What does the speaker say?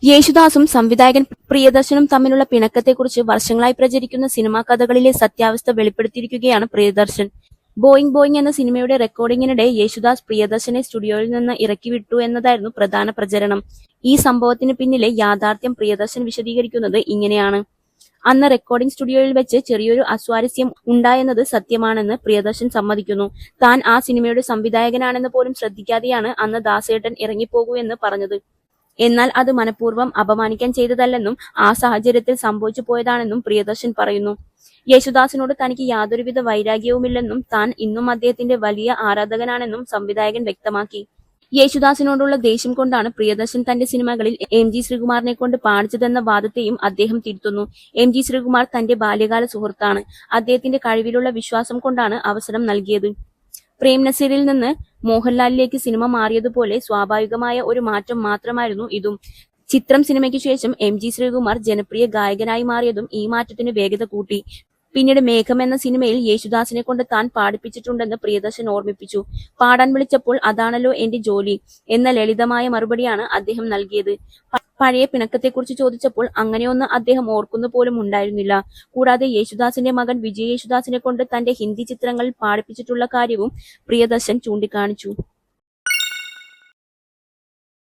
യേശുദാസും സംവിധായകൻ പ്രിയദർശനും തമ്മിലുള്ള പിണക്കത്തെക്കുറിച്ച് വർഷങ്ങളായി പ്രചരിക്കുന്ന സിനിമാ കഥകളിലെ സത്യാവസ്ഥ വെളിപ്പെടുത്തിയിരിക്കുകയാണ് പ്രിയദർശൻ. ബോയിങ് ബോയിങ് എന്ന സിനിമയുടെ റെക്കോർഡിംഗിനിടെ യേശുദാസ് പ്രിയദർശനെ സ്റ്റുഡിയോയിൽ നിന്ന് ഇറക്കിവിട്ടു എന്നതായിരുന്നു പ്രധാന പ്രചരണം. ഈ സംഭവത്തിന് പിന്നിലെ യാഥാർത്ഥ്യം പ്രിയദർശൻ വിശദീകരിക്കുന്നത് ഇങ്ങനെയാണ്. അന്ന് റെക്കോർഡിംഗ് സ്റ്റുഡിയോയിൽ വെച്ച് ചെറിയൊരു അസ്വാരസ്യം ഉണ്ടായെന്നത് സത്യമാണെന്ന് പ്രിയദർശൻ സമ്മതിക്കുന്നു. താൻ ആ സിനിമയുടെ സംവിധായകനാണെന്ന് പോലും ശ്രദ്ധിക്കാതെയാണ് അന്ന് ദാസേട്ടൻ ഇറങ്ങിപ്പോകൂ എന്ന് പറഞ്ഞത്. എന്നാൽ അത് മനഃപൂർവ്വം അപമാനിക്കാൻ ചെയ്തതല്ലെന്നും ആ സാഹചര്യത്തിൽ സംഭവിച്ചു പോയതാണെന്നും പ്രിയദർശൻ പറയുന്നു. യേശുദാസിനോട് തനിക്ക് യാതൊരുവിധ വൈരാഗ്യവുമില്ലെന്നും താൻ ഇന്നും അദ്ദേഹത്തിന്റെ വലിയ ആരാധകനാണെന്നും സംവിധായകൻ വ്യക്തമാക്കി. യേശുദാസിനോടുള്ള ദേഷ്യം കൊണ്ടാണ് പ്രിയദർശൻ തന്റെ സിനിമകളിൽ എം ജി ശ്രീകുമാറിനെ കൊണ്ട് പാടിച്ചതെന്ന വാദത്തെയും അദ്ദേഹം തിരുത്തുന്നു. എം ജി ശ്രീകുമാർ തന്റെ ബാല്യകാല സുഹൃത്താണ്. അദ്ദേഹത്തിന്റെ കഴിവിലുള്ള വിശ്വാസം കൊണ്ടാണ് അവസരം നൽകിയത്. പ്രേം നസീറിൽ നിന്ന് മോഹൻലാലിലേക്ക് സിനിമ മാറിയതുപോലെ സ്വാഭാവികമായ ഒരു മാറ്റം മാത്രമായിരുന്നു ഇതും. ചിത്രം സിനിമയ്ക്ക് ശേഷം എം ജി ശ്രീകുമാർ ജനപ്രിയ ഗായകനായി മാറിയതും ഈ മാറ്റത്തിന് വേഗത കൂട്ടി. പിന്നീട് മേഘം എന്ന സിനിമയിൽ യേശുദാസിനെ കൊണ്ട് താൻ പാടിപ്പിച്ചിട്ടുണ്ടെന്ന് പ്രിയദർശൻ ഓർമ്മിപ്പിച്ചു. പാടാൻ വിളിച്ചപ്പോൾ അതാണല്ലോ എന്റെ ജോലി എന്ന ലളിതമായ മറുപടിയാണ് അദ്ദേഹം നൽകിയത്. പഴയ പിണക്കത്തെക്കുറിച്ച് ചോദിച്ചപ്പോൾ അങ്ങനെയൊന്ന് അദ്ദേഹം ഓർക്കുന്നു പോലും ഉണ്ടായിരുന്നില്ല. കൂടാതെ യേശുദാസിന്റെ മകൻ വിജയ് യേശുദാസിനെ കൊണ്ട് തന്റെ ഹിന്ദി ചിത്രങ്ങളിൽ പാടിപ്പിച്ചിട്ടുള്ള കാര്യവും പ്രിയദർശൻ ചൂണ്ടിക്കാണിച്ചു.